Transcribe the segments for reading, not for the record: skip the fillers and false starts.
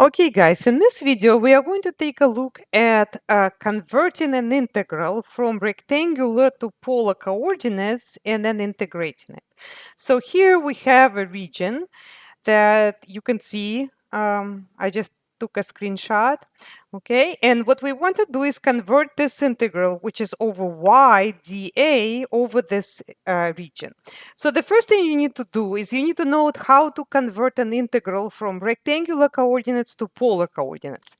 Okay, guys, in this video, we are going to take a look at converting an integral from rectangular to polar coordinates and then integrating it. So here we have a region that you can see. I just took a screenshot. Okay, and what we want to do is convert this integral, which is over y dA over this region. So the first thing you need to do is you need to know how to convert an integral from rectangular coordinates to polar coordinates.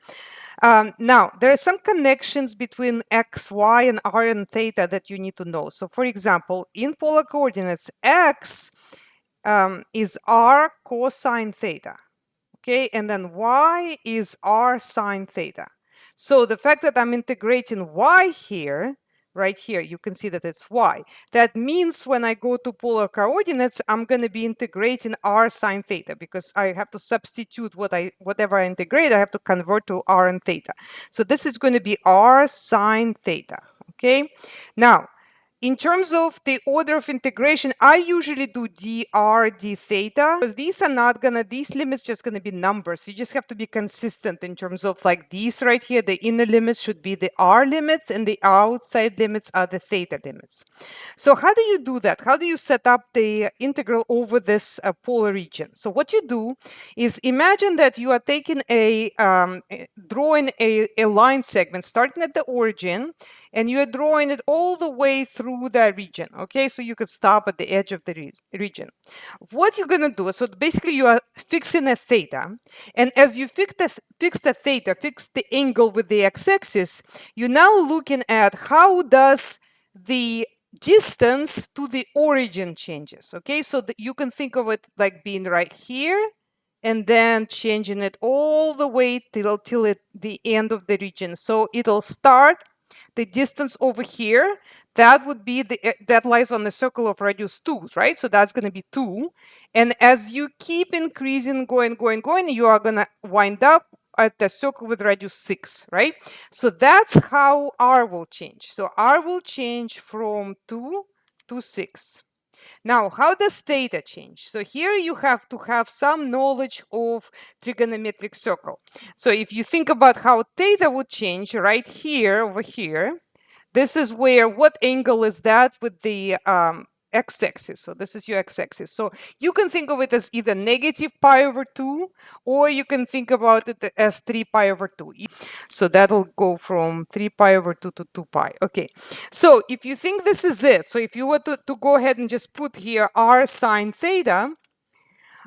Now, there are some connections between x, y, and r and theta that you need to know. So for example, in polar coordinates, x is r cosine theta. Okay, and then y is r sine theta. So the fact that I'm integrating y here, right here, you can see that it's y. That means when I go to polar coordinates, I'm going to be integrating r sine theta because I have to substitute whatever I integrate, I have to convert to r and theta. So this is going to be r sine theta. Okay, now in terms of the order of integration, I usually do dr d theta because these are not gonna, these limits just gonna be numbers. You just have to be consistent in terms of like these right here, the inner limits should be the r limits and the outside limits are the theta limits. So how do you do that? How do you set up the integral over this polar region? So what you do is imagine that you are taking drawing a line segment starting at the origin, and you're drawing it all the way through that region. Okay, so you could stop at the edge of the region. What you're going to do, so basically you are fixing a theta, and as you fix the theta, fix the angle with the x-axis, you're now looking at how does the distance to the origin changes. Okay, so that you can think of it like being right here and then changing it all the way till the end of the region. So it'll start the distance over here, that would be that lies on the circle of radius 2, right? So that's going to be 2. And as you keep increasing, going, you are going to wind up at the circle with radius 6, right? So that's how r will change. So r will change from 2 to 6. Now, how does theta change? So here you have to have some knowledge of trigonometric circle. So if you think about how theta would change right here, over here, this is where, what angle is that with the x-axis? So this is your x-axis. So you can think of it as either negative pi over 2, or you can think about it as 3 pi over 2. So that'll go from 3 pi over 2 to 2 pi. Okay, so if you think this is it, so if you were to go ahead and just put here r sine theta,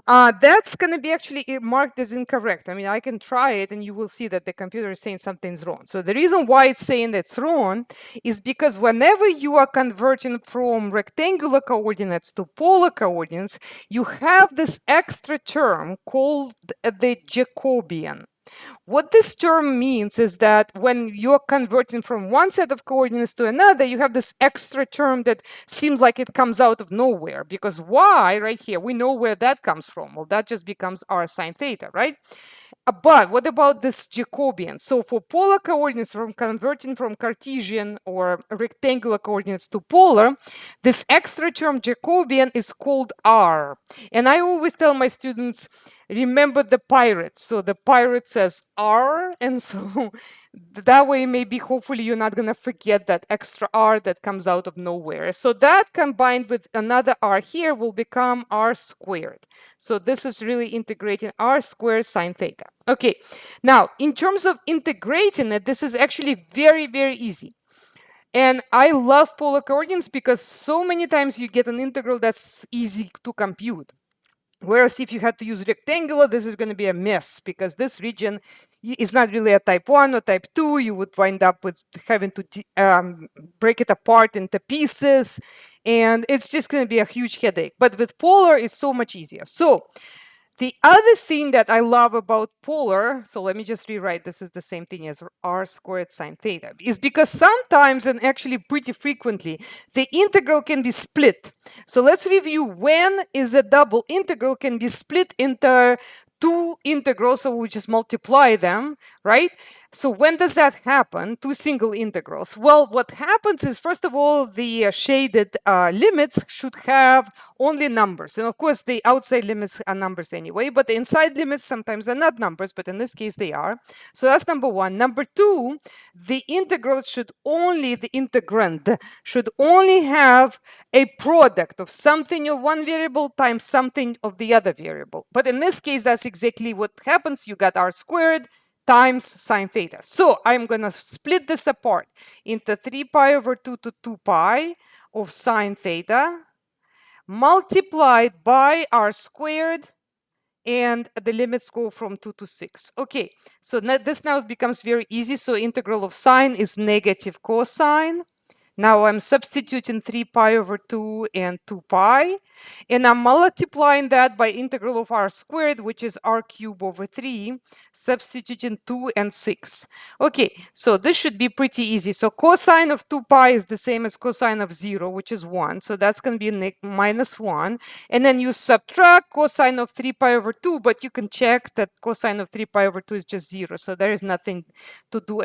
that's going to be actually marked as incorrect. I mean, I can try it and you will see that the computer is saying something's wrong. So the reason why it's saying that's wrong is because whenever you are converting from rectangular coordinates to polar coordinates, you have this extra term called the Jacobian. What this term means is that when you're converting from one set of coordinates to another, you have this extra term that seems like it comes out of nowhere, because y right here, we know where that comes from. Well, that just becomes r sine theta, right? But what about this Jacobian? So for polar coordinates, from converting from Cartesian or rectangular coordinates to polar, this extra term Jacobian is called r. And I always tell my students, remember the pirate. So the pirate says r, and so that way maybe hopefully you're not going to forget that extra r that comes out of nowhere. So that combined with another r here will become r squared. So this is really integrating r squared sine theta. Okay, now in terms of integrating it, this is actually very, very easy. And I love polar coordinates because so many times you get an integral that's easy to compute. Whereas if you had to use rectangular, this is going to be a mess because this region is not really a type 1 or type 2. You would wind up with having to break it apart into pieces, and it's just going to be a huge headache. But with polar, it's so much easier. So the other thing that I love about polar, so let me just rewrite, this is the same thing as r squared sine theta, is because sometimes, and actually pretty frequently, the integral can be split. So let's review when is a double integral can be split into two integrals, so we just multiply them, right? So when does that happen? Two single integrals. Well, what happens is, first of all, the shaded limits should have only numbers. And of course, the outside limits are numbers anyway, but the inside limits sometimes are not numbers, but in this case they are. So that's number one. Number two, the integral should only, the integrand should only have a product of something of one variable times something of the other variable. But in this case, that's exactly what happens. You got r squared times sine theta. So I'm going to split this apart into 3 pi over 2 to 2 pi of sine theta multiplied by r squared, and the limits go from 2 to 6. Okay, so this now becomes very easy. So integral of sine is negative cosine. Now I'm substituting 3 pi over 2 and 2 pi, and I'm multiplying that by integral of r squared, which is r cubed over 3, substituting 2 and 6. Okay, so this should be pretty easy. So cosine of 2 pi is the same as cosine of 0, which is 1. So that's going to be minus 1. And then you subtract cosine of 3 pi over 2, but you can check that cosine of 3 pi over 2 is just 0. So there is nothing to do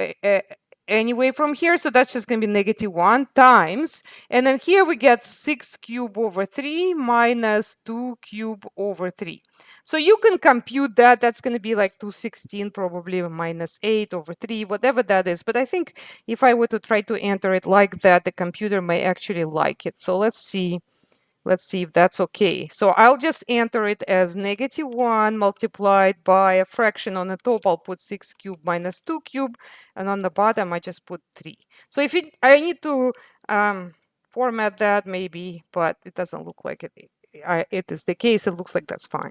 anyway from here. So that's just going to be negative 1 times. And then here we get 6 cubed over 3 minus 2 cubed over 3. So you can compute that. That's going to be like 216 probably minus 8 over 3, whatever that is. But I think if I were to try to enter it like that, the computer may actually like it. So let's see. Let's see if that's okay. So I'll just enter it as negative 1 multiplied by a fraction. On the top, I'll put 6 cubed minus 2 cubed. And on the bottom, I just put 3. So if I need to format that maybe, but it doesn't look like it. It is the case. It looks like that's fine.